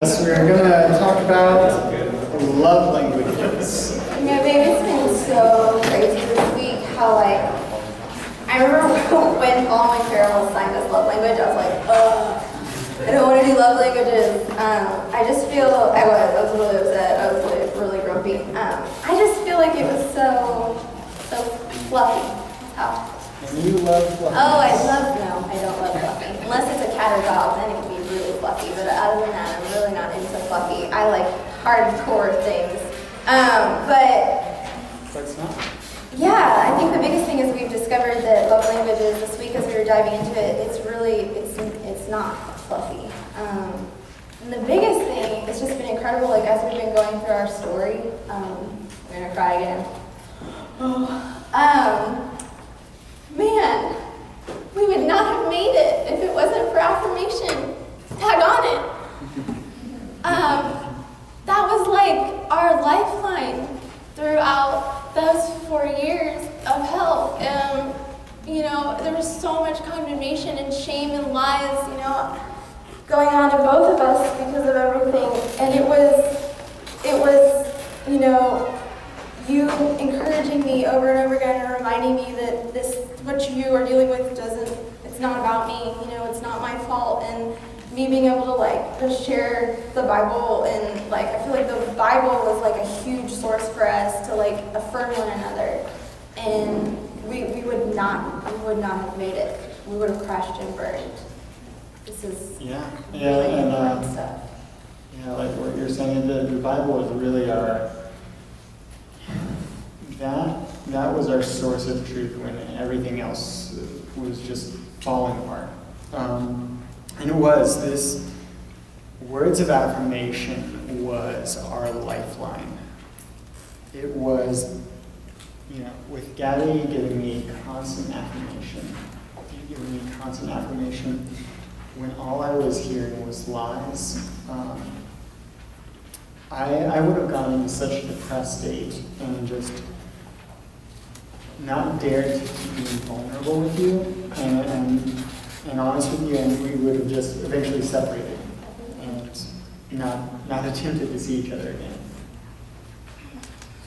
So we're going to talk about love languages. Yeah, babe, it's been so crazy this week how, I remember when Paul McCarroll signed this love language, I was like, I don't want to do love languages. I just feel, I was really upset, I was really grumpy. I just feel like it was so fluffy. Oh. And you love fluffy. Oh, I don't love fluffy. Unless it's a cat or dog, then it can be really fluffy. But other than that, I'm really not into fluffy. I like hardcore things. That's not. Yeah, I think the biggest thing is we've discovered that love languages this week as we were diving into it, it's not fluffy. And the biggest thing, it's just been incredible, like as we've been going through our story, we're gonna cry again. Man, we would not have made it if it wasn't for affirmation. Tag on it. That was like our lifeline throughout those 4 years of hell. There was so much condemnation and shame and lies, going on in both of us because of everything. And it was, you encouraging me over and over again and reminding me that what you are dealing with it's not about me, it's not my fault. And me being able to just share the Bible and I feel like the Bible was a huge source for us to affirm one another. And we would not have made it. We would have crashed and burned. This is really important stuff. Yeah, like what you're saying, the Bible is really that was our source of truth when everything else was just falling apart. And it was this words of affirmation was our lifeline. It was, with Gabby giving me constant affirmation, when all I was hearing was lies. I would have gone into such a depressed state and just not dared to keep being vulnerable with you and honest with you, and we would have just eventually separated and not attempted to see each other again.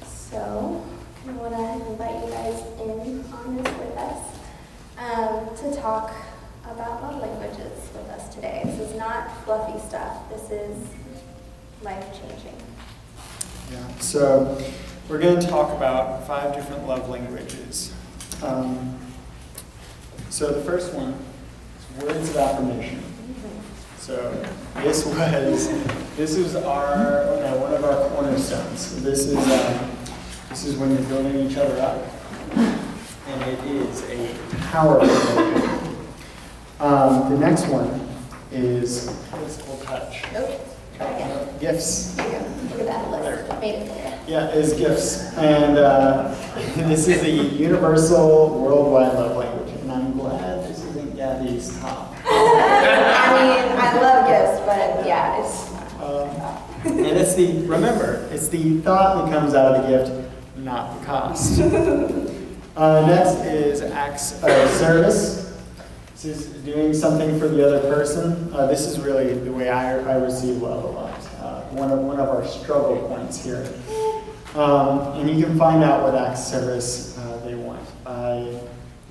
So, I want to invite you guys in on this with us to talk about love languages with us today. This is not fluffy stuff. This is life-changing. Yeah. So we're going to talk about 5 different love languages. So the first one is words of affirmation. So this is one of our cornerstones. This is when you're building each other up, and it is a powerful language. The next one is physical touch. Nope. Try again. Gifts. There you go. Look at that list. I made it for you. Yeah, is gifts. And this is a universal worldwide love language. And I'm glad this isn't Gabby's top. I love gifts, but yeah, it's... And it's the thought that comes out of the gift, not the cost. Next is acts of service. This is doing something for the other person. This is really the way I receive love a lot. One of our struggle points here. And you can find out what acts of service they want by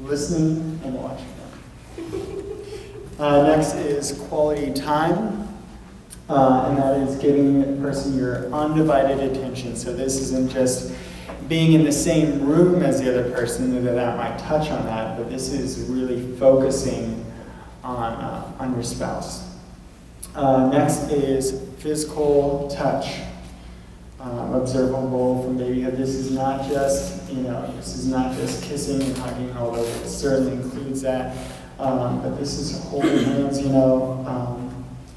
listening and watching them. Next is quality time. And that is giving the person your undivided attention. So this isn't just being in the same room as the other person, that might touch on that, but this is really focusing on your spouse. Next is physical touch, observable from babyhood. This is not just kissing and hugging, although it certainly includes that. But this is holding hands.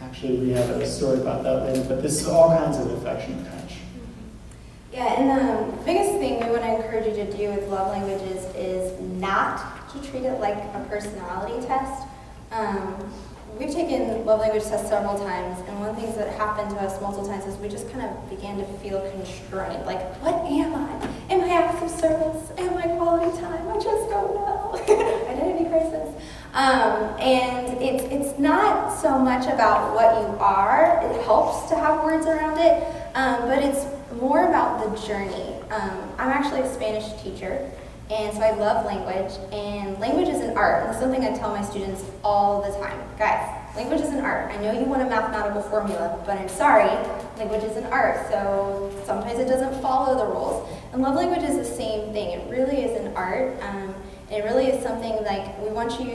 Actually, we have a story about that later. But this is all kinds of affectionate touch. Yeah, and the biggest thing we want to encourage you to do with love languages is not to treat it like a personality test. We've taken love language tests several times, and one of the things that happened to us multiple times is we just kind of began to feel constrained. What am I? Am I acts of service? Am I quality time? I just don't know. I didn't identity crisis. And it's not so much about what you are. It helps to have words around it, but it's more about the journey. I'm actually a Spanish teacher, and so I love language, and language is an art. And it's something I tell my students all the time. Guys, language is an art. I know you want a mathematical formula, but I'm sorry, language is an art, so sometimes it doesn't follow the rules. And love language is the same thing. It really is an art. And it really is something like we want you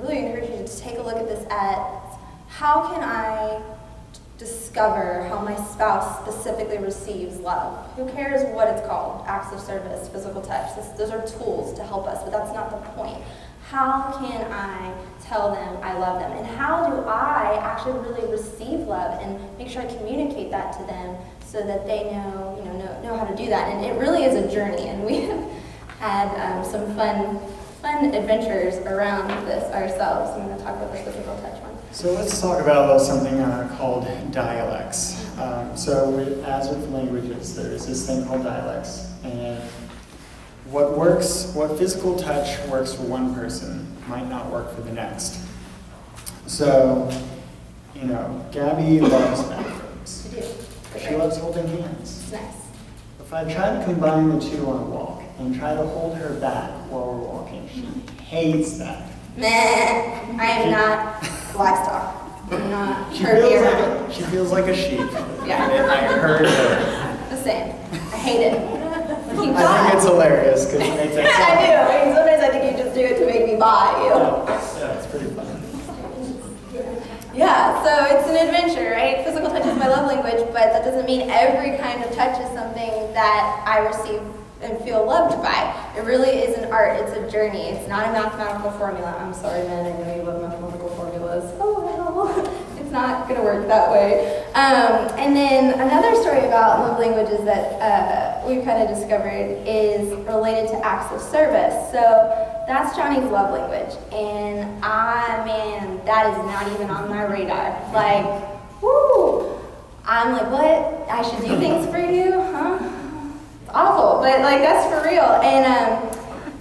really encourage you to take a look at this at how can I discover how my spouse specifically receives love. Who cares what it's called? Acts of service, physical touch. Those are tools to help us, but that's not the point. How can I tell them I love them? And how do I actually really receive love and make sure I communicate that to them so that they know how to do that? And it really is a journey, and we have had some fun adventures around this ourselves. I'm going to talk about the physical touch one. So let's talk about something called dialects. As with languages, there is this thing called dialects, and what physical touch works for one person might not work for the next. So, Gabby loves bathrooms. I do. She loves holding hands. It's nice. If I try to combine the two on a walk and try to hold her back while we're walking, she hates that. Meh. I am not livestock. I'm not She herbivorous. feels like a sheep. Yeah. I heard her. The same. I hate it. Keep I think it's hilarious because it makes it I do. I mean, sometimes I think you just do it to make me buy you. Yeah, it's pretty fun. Yeah, so it's an adventure, right? Physical touch is my love language, but that doesn't mean every kind of touch is something that I receive and feel loved by. It really is an art. It's a journey. It's not a mathematical formula. I'm sorry, men. I know you love mathematical formulas. Oh, well. It's not going to work that way. And then another story about love languages that we've kind of discovered is related to acts of service. So that's Johnny's love language. And man, that is not even on my radar. Like, whoo! I'm like, what? I should do things for you? Huh? It's awful, but like that's for real. And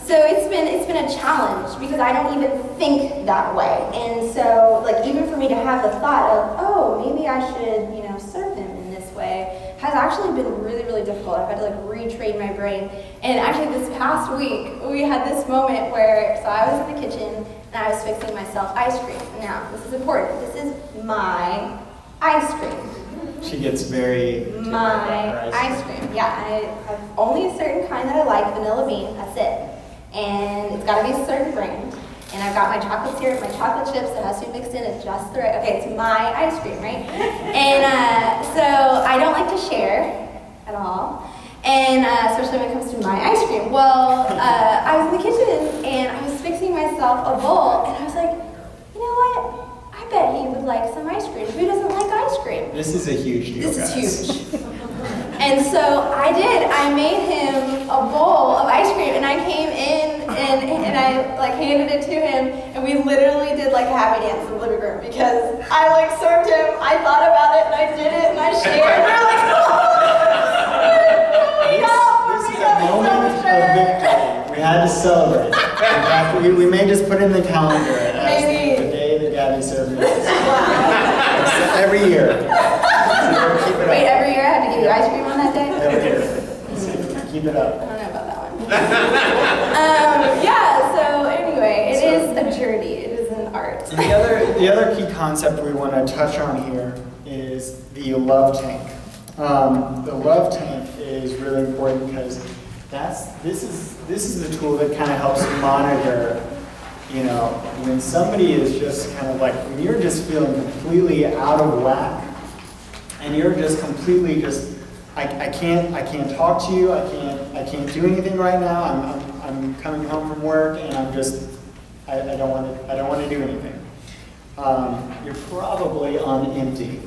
so it's been a challenge because I don't even think that way. And so like even for me to have the thought of, oh, maybe I should, serve him in this way has actually been really, really difficult. I've had to like retrain my brain. And actually this past week, we had this moment where, so I was in the kitchen and I was fixing myself ice cream. Now, this is important. This is my ice cream. She gets very My ice cream. Yeah, I have only a certain kind that I like, vanilla bean, that's it. And it's gotta be a certain brand. And I've got my chocolate syrup, my chocolate chips, it has to be mixed in at just the right, okay, it's my ice cream, right? And so I don't like to share at all. And especially when it comes to my ice cream. Well, I was in the kitchen and I was fixing myself a bowl and I was like, you know what? I bet he would like some ice cream. Who doesn't like ice cream? This is a huge deal, This guys. is huge. And so I did. I made him a bowl of ice cream, and I came in and I like handed it to him, and we literally did like a happy dance in the living room because I like served him. I thought about it, and I did it, and I shared. And we're like, This is a moment of victory. We had to celebrate. In fact, we may just put in the calendar as Maybe. the day that Gabby served me. Every year. So keep it up. Wait, every year I had to give you ice cream on that day? Every year. Keep it I up. don't know about that one. Yeah, so anyway, it is a journey. It is an art. The other key concept we want to touch on here is the love tank. The love tank is really important because this is the tool that kind of helps monitor, when somebody is just kind of like, when you're just feeling completely out of whack and you're just completely I can't talk to you, I can't do anything right now. I'm coming home from work and I don't want to do anything. You're probably on empty.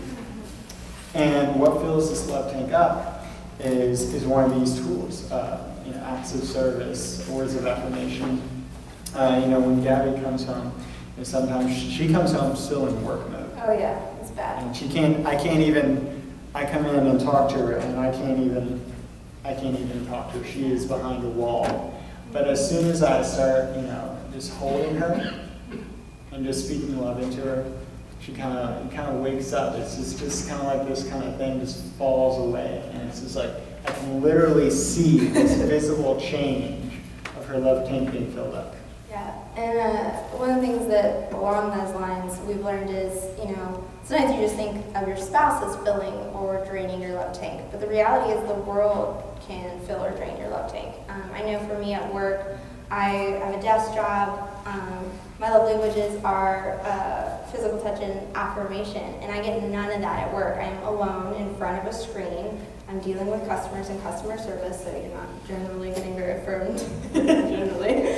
And what fills this love tank up is one of these tools, acts of service, words of affirmation. When Gabby comes home, sometimes she comes home still in work mode. Oh yeah, it's bad. And I come in and talk to her and I can't even talk to her. She is behind a wall. But as soon as I start, just holding her and just speaking love into her, she kind of wakes up. It's just kind of like this kind of thing just falls away, and it's just like I can literally see this visible change of her love tank being filled up. Yeah, and one of the things that along those lines we've learned is, sometimes you just think of your spouse as filling or draining your love tank, but the reality is the world can fill or drain your love tank. I know for me at work, I have a desk job. My love languages are physical touch and affirmation, and I get none of that at work. I'm alone in front of a screen. I'm dealing with customers and customer service, so you're not generally getting very affirmed, generally.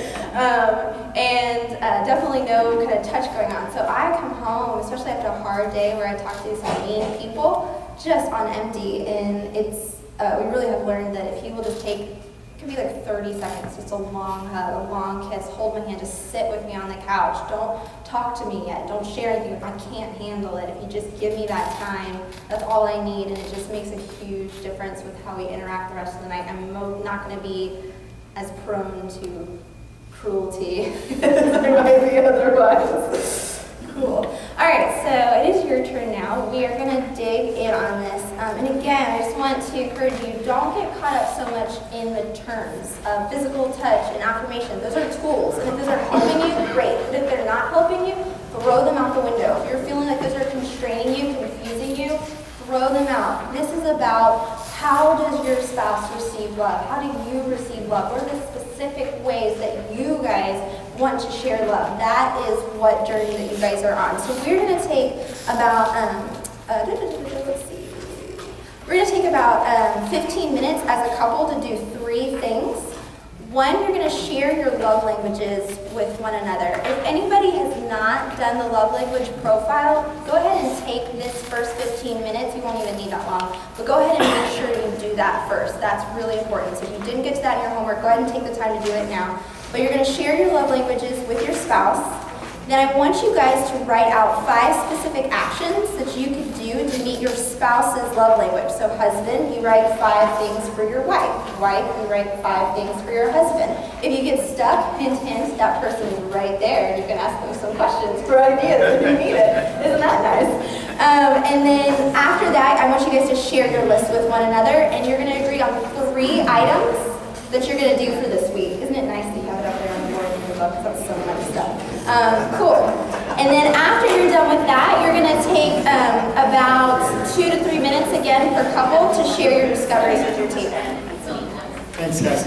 And definitely no kind of touch going on. So I come home, especially after a hard day where I talk to some mean people, just on empty, and it's, we really have learned that if you will just take, it could be like 30 seconds, just a long hug, a long kiss, hold my hand, just sit with me on the couch. Don't talk to me yet. Don't share anything if I can't handle it. If you just give me that time, that's all I need, and it just makes a huge difference with how we interact the rest of the night. I'm not going to be as prone to cruelty as I might be otherwise. Cool. All right, so it is your turn now. We are going to dig in on this. And again, I just want to encourage you, don't get caught up so much in the terms of physical touch and affirmation. Those are tools. And if those are helping you, great. But if they're not helping you, throw them out the window. If you're feeling like those are constraining you, confusing you, throw them out. This is about how does your spouse receive love? How do you receive love? What are the specific ways that you guys want to share love? That is what journey that you guys are on. So we're going to take about, let's see. We're going to take about 15 minutes as a couple to do 3 things. One, you're going to share your love languages with one another. If anybody has not done the love language profile, go ahead and take this first 15 minutes. You won't even need that long, but go ahead and make sure you do that first. That's really important. So if you didn't get to that in your homework, go ahead and take the time to do it now. But you're going to share your love languages with your spouse. Then I want you guys to write out 5 specific actions that you could do to meet your spouse's love language. So husband, you write 5 things for your wife. Wife, you write 5 things for your husband. If you get stuck, hint, hint, that person is right there. You can ask them some questions for ideas if you need it. Isn't that nice? And then after that, I want you guys to share your list with one another, and you're going to agree on 3 items that you're going to do for this week. Isn't it nice that you have it up there on the board in your book? That's so much stuff. Cool. And then after you're done with that, you're going to take about 2 to 3 minutes again per couple to share your discoveries with your table. Thanks, guys.